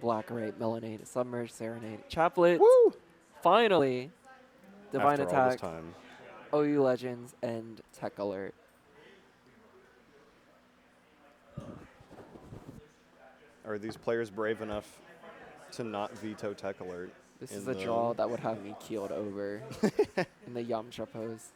Black Rate, Melanate, Submerge, Serenade, Chaplet, Woo! finally, Divine After all this Attack, time. OU Legends, and Tech Alert. Are these players brave enough to not veto Tech Alert? This In is a draw that would have me keeled over in the Yamcha pose.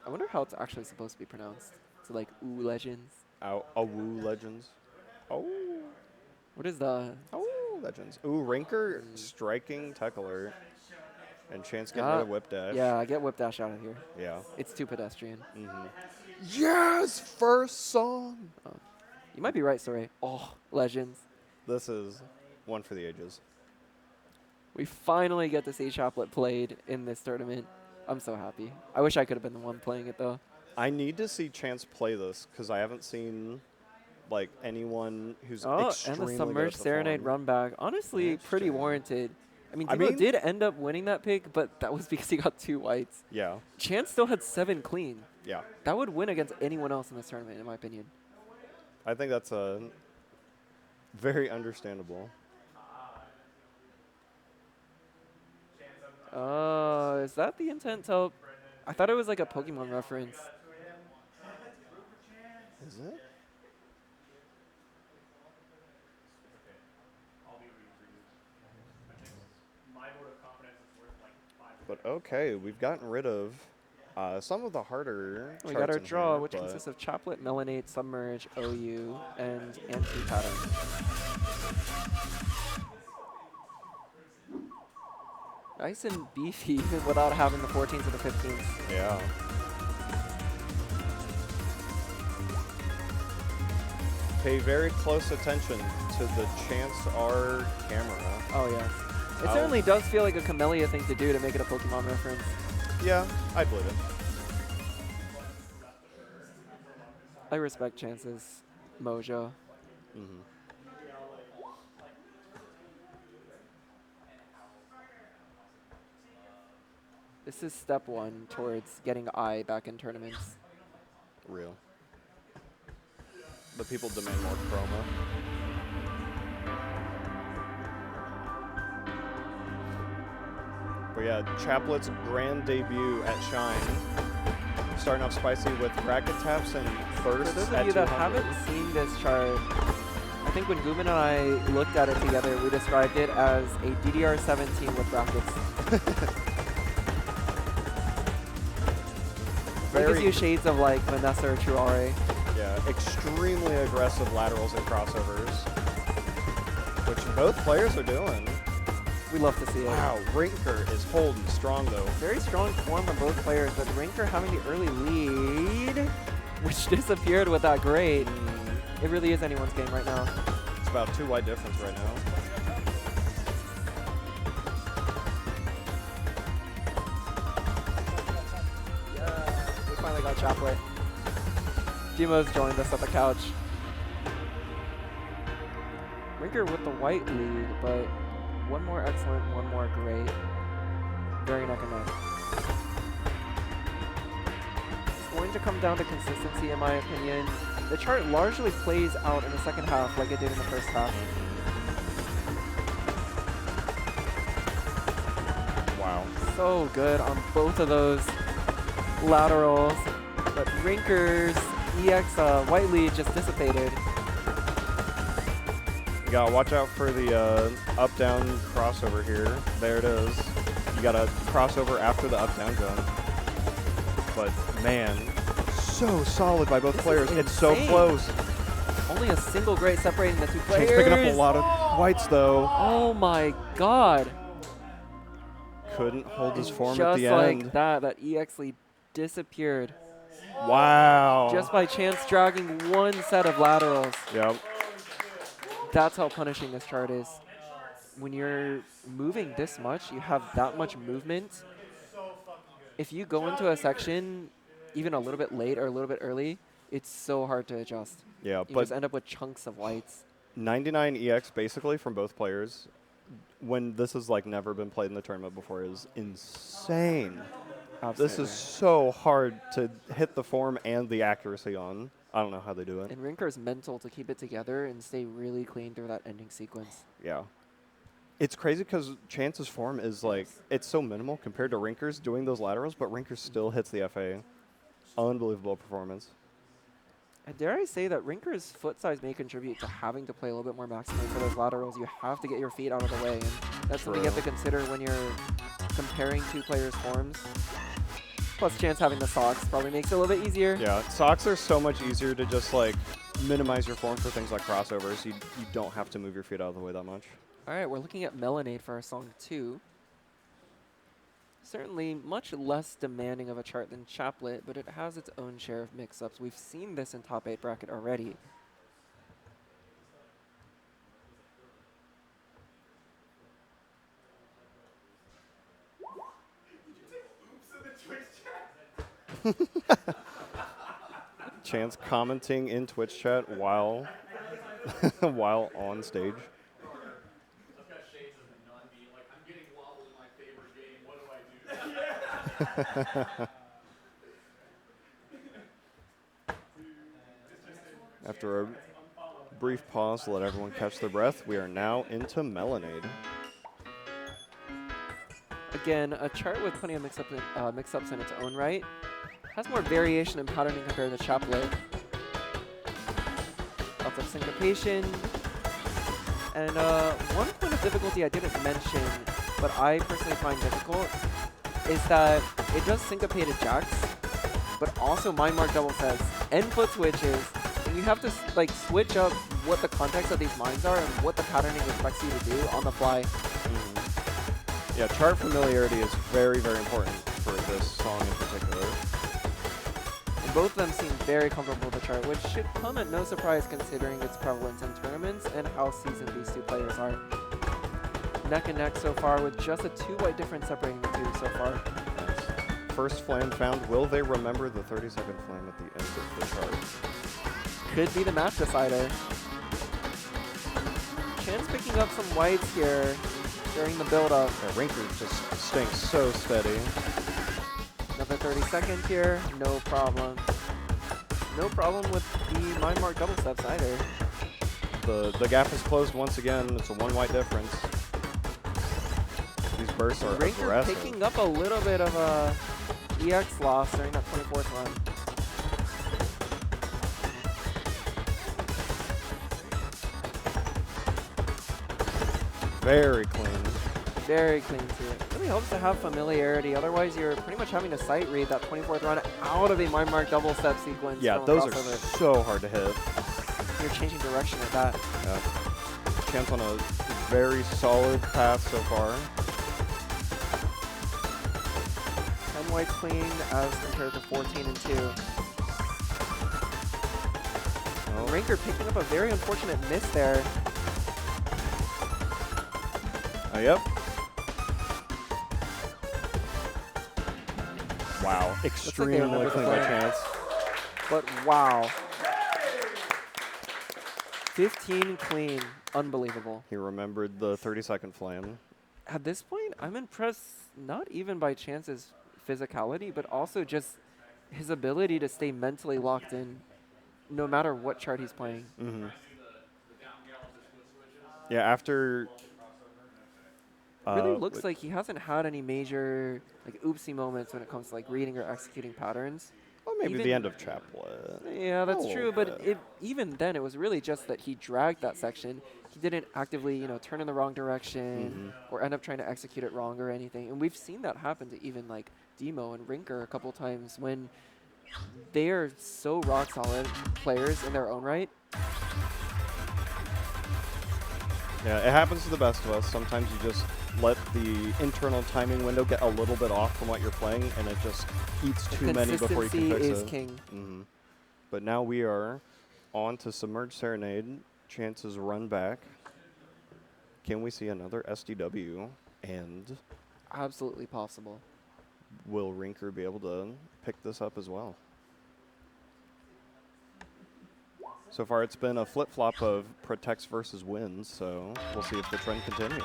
I wonder how it's actually supposed to be pronounced. Is it like OU Legends? Woo Legends. Oh. What is the... Oh, Legends. Ooh, Rynker striking Tech Alert. And Chance getting rid of Whip Dash. Yeah, get Whip Dash out of here. Yeah. It's too pedestrian. Yes! First song! Oh. You might be right, Sorry. Oh, Legends. This is one for the ages. We finally get to see Chaplet played in this tournament. I'm so happy. I wish I could have been the one playing it, though. I need to see Chance play this because I haven't seen like anyone who's Oh, extremely and the good Submerged at the Serenade form. run back. Honestly, pretty Interesting. warranted. I mean, I Devo mean- did end up winning that pick, but that was because he got 2 whites. Yeah. Chance still had 7 clean. Yeah. That would win against anyone else in this tournament, in my opinion. I think that's very understandable. Is that the intent to... I thought it was like a Pokemon reference. Is it? But okay, we've gotten rid of some of the harder We charts got our in draw, here, which but consists of Chaplet, Melanate, Submerge, OU, and Anti-Pattern. Nice and beefy, even without having the 14s or the 15s. yeah. Pay very close attention to the Chance R camera. Oh, yeah. It Oh. certainly does feel like a Camellia thing to do to make it a Pokemon reference. Yeah, I believe it. I respect Chance's mojo. Mm-hmm. This is step 1 towards getting I back in tournaments. Real. The people demand more chroma. But yeah, Chaplet's grand debut at Shine. Starting off spicy with racket taps and For bursts those of at you that 200. haven't seen this chart, I think when Guman and I looked at it together, we described it as a DDR17 with brackets. It gives you shades of like Vanessa or Truare. Yeah, extremely aggressive laterals and crossovers, which both players are doing. We love to see it. Wow, Rynker is holding strong though. Very strong form from both players, but Rynker having the early lead, which disappeared with that grade. It really is anyone's game right now. It's about 2 wide difference right now. We finally got Chaplet. Demo's joined us at the couch. Rynker with the white lead, but one more excellent, one more great. Very neck and neck. It's going to come down to consistency, in my opinion. The chart largely plays out in the second half like it did in the first half. Wow. So good on both of those laterals, but Rynker's EX white lead just dissipated. You gotta watch out for the up-down crossover here. There it is. You got a crossover after the up-down jump. But man, so solid by both This players. is It's so insane. close. Only a single grade separating the two Chance players. picking up a lot of whites though. Oh my god. Couldn't hold his form Just at the like end. that EX lead disappeared. Wow. Just by chance dragging one set of laterals. Yep. That's how punishing this chart is. When you're moving this much, you have that much movement. If you go into a section even a little bit late or a little bit early, it's so hard to adjust. Yeah, You but just end up with chunks of whites. 99 EX basically from both players when this has like never been played in the tournament before is insane. This is so hard to hit the form and the accuracy on. I don't know how they do it. And Rynker's mental to keep it together and stay really clean through that ending sequence. Yeah. It's crazy because Chance's form is like, it's so minimal compared to Rynker's doing those laterals, but Rynker still hits the FA. Unbelievable performance. And dare I say that Rynker's foot size may contribute to having to play a little bit more maximally for those laterals. You have to get your feet out of the way, and that's something you have to consider when you're comparing two players' forms. Plus, Chance having the socks probably makes it a little bit easier. Yeah, socks are so much easier to just like minimize your form for things like crossovers. You don't have to move your feet out of the way that much. All right, we're looking at Melonade for our song 2. Certainly much less demanding of a chart than Chaplet, but it has its own share of mix-ups. We've seen this in top 8 bracket already. Chance commenting in Twitch chat while while on stage. After a brief pause to let everyone catch their breath, we are now into Melonade. Again, a chart with plenty of mix-ups in its own right. Has more variation and patterning compared to Chaplet. Lots of syncopation. And one point of difficulty I didn't mention, but I personally find difficult, is that it does syncopated jacks, but also mind mark double sets and foot switches, and you have to like switch up what the context of these minds are and what the patterning expects you to do on the fly. Yeah, chart familiarity is very, very important for this song in particular. And both of them seem very comfortable with the chart, which should come at no surprise considering its prevalence in tournaments and how seasoned these two players are. Neck and neck so far with just a 2 white difference separating the two so far. Nice. First flam found. Will they remember the 30-second flam at the end of the chart? Could be the match decider. Chance picking up some whites here during the build-up. Yeah, Rynker just staying so steady. Another 30-second here, no problem. No problem with the mind mark double steps either. The gap is closed once again. It's a 1 white difference. These bursts are Rynker aggressive. picking up a little bit of a EX loss during that 24th run. Very clean. Very clean too. Really helps to have familiarity. Otherwise, you're pretty much having to sight read that 24th run out of a mind mark double step sequence. Yeah, those are so hard to hit. You're changing direction at that. Yeah. Chance on a very solid path so far. 10 whites clean as compared to 14 and 2. Oh. Rynker picking up a very unfortunate miss there. Yep. Wow. Extremely clean by Chance. But wow. 15 clean. Unbelievable. He remembered the 30-second flam. At this point, I'm impressed not even by Chance's physicality, but also just his ability to stay mentally locked in no matter what chart he's playing. Mm-hmm. Yeah, after... really looks like he hasn't had any major like oopsie moments when it comes to like reading or executing patterns. Well, maybe even the end of Chaplet. Yeah, that's true, but even then it was really just that he dragged that section. He didn't actively, turn in the wrong direction or end up trying to execute it wrong or anything. And we've seen that happen to even like Demo and Rynker a couple times when they are so rock solid players in their own right. Yeah, it happens to the best of us. Sometimes you just let the internal timing window get a little bit off from what you're playing, and it just eats too many before you can fix Consistency is it. king. But now we are on to Submerged Serenade. Chance's run back. Can we see another SDW? And Absolutely possible. will Rynker be able to pick this up as well? So far, it's been a flip-flop of protects versus wins, so we'll see if the trend continues.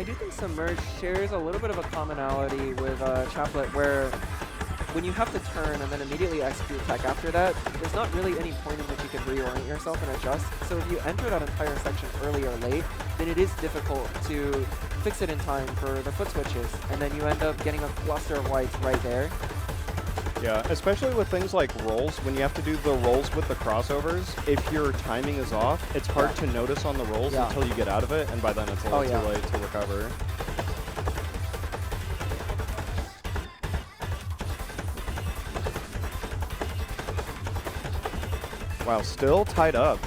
I do think Submerge shares a little bit of a commonality with Chaplet, where when you have to turn and then immediately execute tech after that, there's not really any point in which you can reorient yourself and adjust. So if you enter that entire section early or late, then it is difficult to fix it in time for the foot switches. And then you end up getting a cluster of whites right there. Yeah, especially with things like rolls, when you have to do the rolls with the crossovers, if your timing is off, it's hard to notice on the rolls until you get out of it, and by then it's a little too late to recover. Wow, still tied up.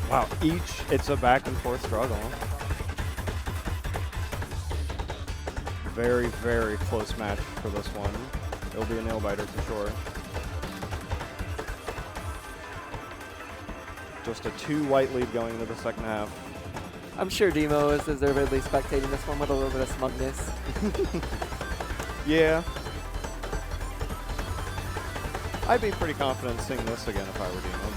Wow, it's a back and forth struggle. Very, very close match for this one. It'll be a nail biter for sure. Just a 2-white lead going into the second half. I'm sure Demo is deservedly spectating this one with a little bit of smugness. Yeah. I'd be pretty confident seeing this again if I were Demo,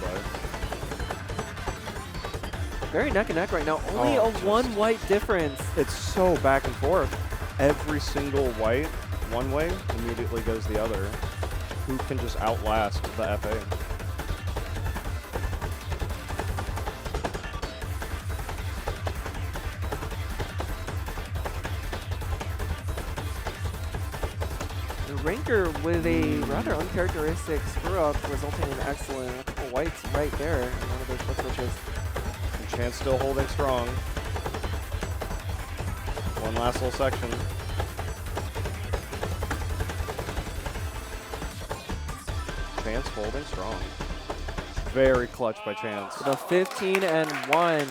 but... Very neck and neck right now. Only a 1 white difference. It's so back and forth. Every single white one way immediately goes the other. Who can just outlast the FA? Rynker with a rather uncharacteristic screw-up, resulting in excellent. A couple whites right there in one of those foot switches. And Chance still holding strong. One last little section. Chance holding strong. Very clutch by Chance. The 15 and 1.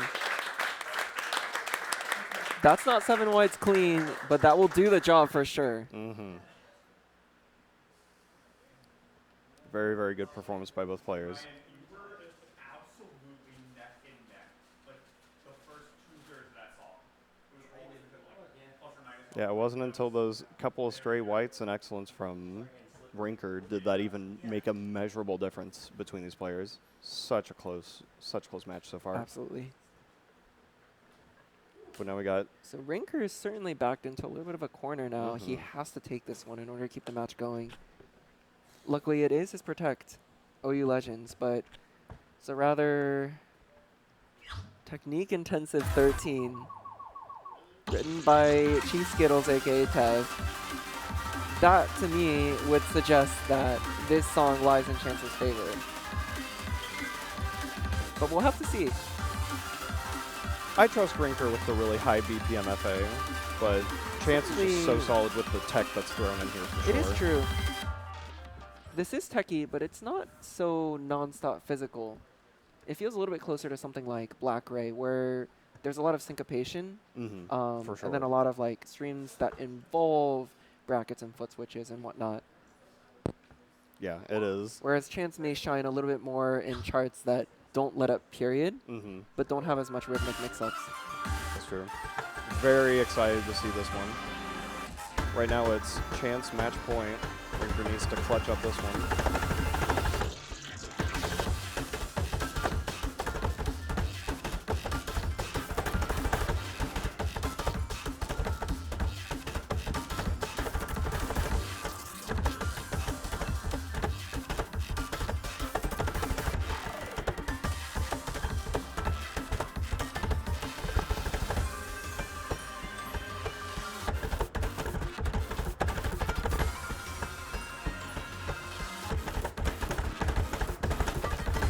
That's not 7 whites clean, but that will do the job for sure. Mm-hmm. Very, very good performance by both players. Yeah, it wasn't until those couple of stray whites and excellence from Rynker did that even make a measurable difference between these players. Such close match so far. Absolutely. But now we got... So Rynker is certainly backed into a little bit of a corner now. He has to take this one in order to keep the match going. Luckily, it is his Protect, OU Legends, but it's a rather technique-intensive 13, written by Chief Skittles, a.k.a. Tev. That, to me, would suggest that this song lies in Chance's favor. But we'll have to see. I trust Rynker with the really high BPM FA, but Chance is just so solid with the tech that's thrown in here for sure. It is true. This is techie, but it's not so non-stop physical. It feels a little bit closer to something like Black Ray, where there's a lot of syncopation, for sure. and then a lot of like streams that involve brackets and foot switches and whatnot. Yeah, it is. Whereas Chance may shine a little bit more in charts that don't let up period, but don't have as much rhythmic mix-ups. That's true. Very excited to see this one. Right now it's Chance match point. Rynker needs to clutch up this one.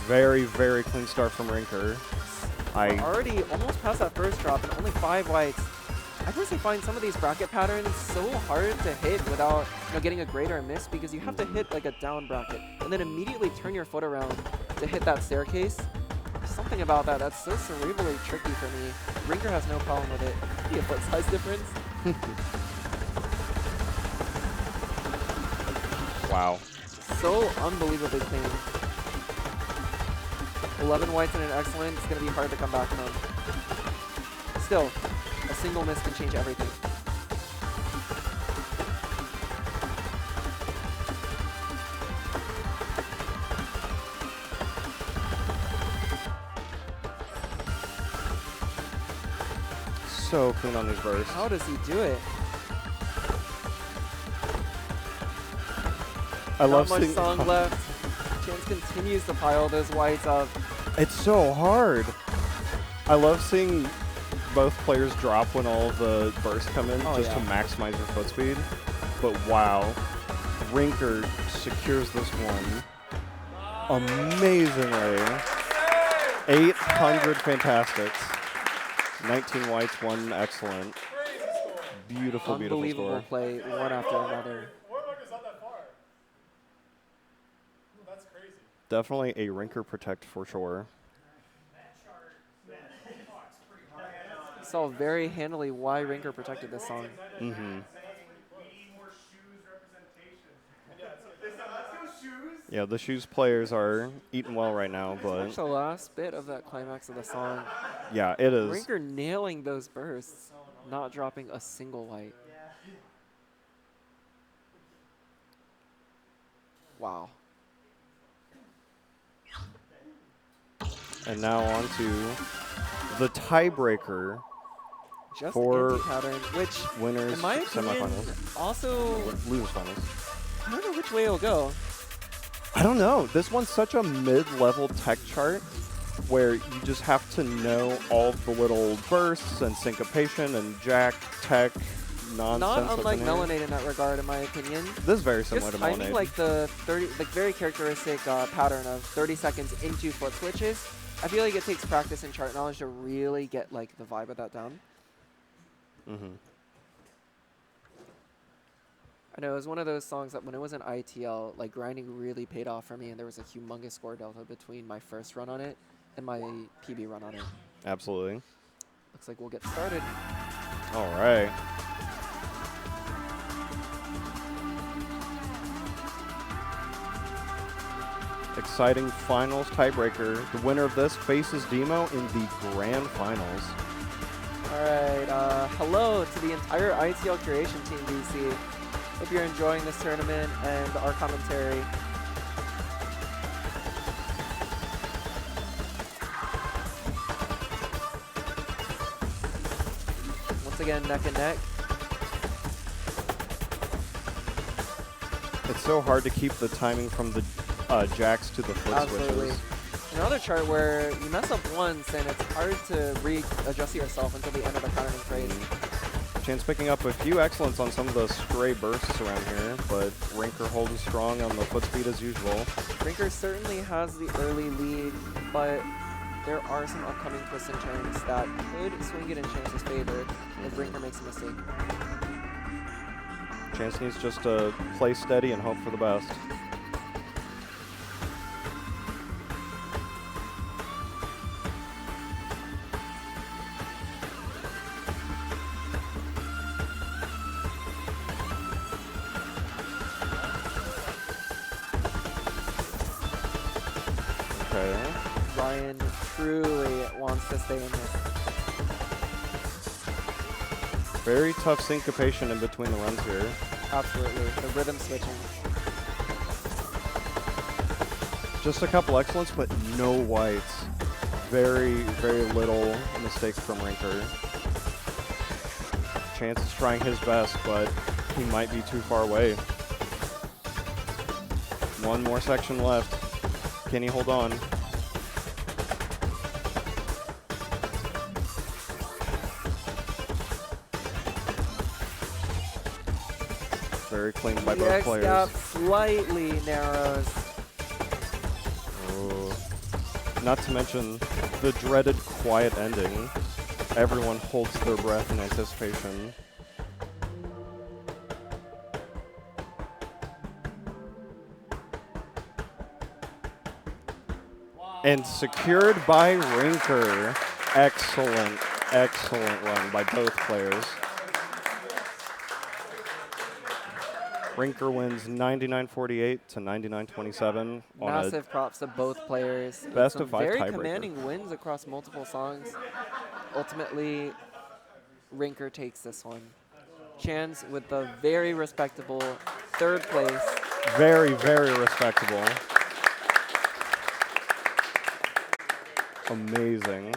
Very, very clean start from Rynker. We're already almost past that first drop and only 5 whites. I personally find some of these bracket patterns so hard to hit without getting a grade or a miss, because you have to hit like a down bracket and then immediately turn your foot around to hit that staircase. There's something about that that's so cerebrally tricky for me. Rynker has no problem with it. Be a foot size difference. Wow. So unbelievably clean. 11 whites and an excellent. It's going to be hard to come back from. Still, a single miss can change everything. so clean on these bursts. How does he do it? I love Not much seeing song left. Chance continues to pile those whites up. It's so hard. I love seeing both players drop when all of the bursts come in just to maximize your foot speed. But wow, Rynker secures this one amazingly. 800 fantastics. 19 whites, 1 excellent. Beautiful, beautiful Unbelievable score. play, one after another. Definitely a Rynker protect for sure. Saw very handily why Rynker protected this song. Mm-hmm. Yeah, the shoes players are eating well right now, but Watch the last bit of that climax of the song. yeah, it is. Rynker nailing those bursts, not dropping a single white. Wow. And now on to the tiebreaker Just for anti-pattern, which, winners in my opinion, semifinals. also, Losers finals. I don't know which way it'll go. I don't know. This one's such a mid-level tech chart where you just have to know all the little bursts and syncopation and jack tech nonsense. Not unlike that's in here. Melonade in that regard, in my opinion. This is very similar Just to timing Melonade. like the very characteristic pattern of 30 seconds into foot switches. I feel like it takes practice and chart knowledge to really get like the vibe of that down. Mm-hmm. I know it was one of those songs that when it was in ITL, like grinding really paid off for me, and there was a humongous score delta between my first run on it and my PB run on it. Absolutely. Looks like we'll get started. All right. Exciting finals tiebreaker. The winner of this faces Demo in the grand finals. All right, hello to the entire ITL Curation team, DC. Hope you're enjoying this tournament and our commentary. Once again, neck and neck. It's so hard to keep the timing from the jacks to the foot Absolutely. switches. Another chart where you mess up once and it's hard to readjust yourself until the end of the patterning phase. Chance picking up a few excellents on some of the stray bursts around here, but Rynker holding strong on the foot speed as usual. Rynker certainly has the early lead, but there are some upcoming twists and turns that could swing it in Chance's favor if Rynker makes a mistake. Chance needs just to play steady and hope for the best. Okay. Ryan truly wants to stay in this. Very tough syncopation in between the runs here. Absolutely. The rhythm switching. Just a couple excellents, but no whites. Very, very little mistakes from Rynker. Chance is trying his best, but he might be too far away. One more section left. Can he hold on? Very clean by both X players. gap slightly narrows. Oh. Not to mention the dreaded quiet ending. Everyone holds their breath in anticipation. And secured by Rynker. Excellent, excellent run by both players. Rynker wins 99-48 to 99-27 on Massive props to both players. Best Some of 5 very tiebreaker. commanding wins across multiple songs. Ultimately, Rynker takes this one. Chance with the very respectable third place. very, very respectable. Amazing.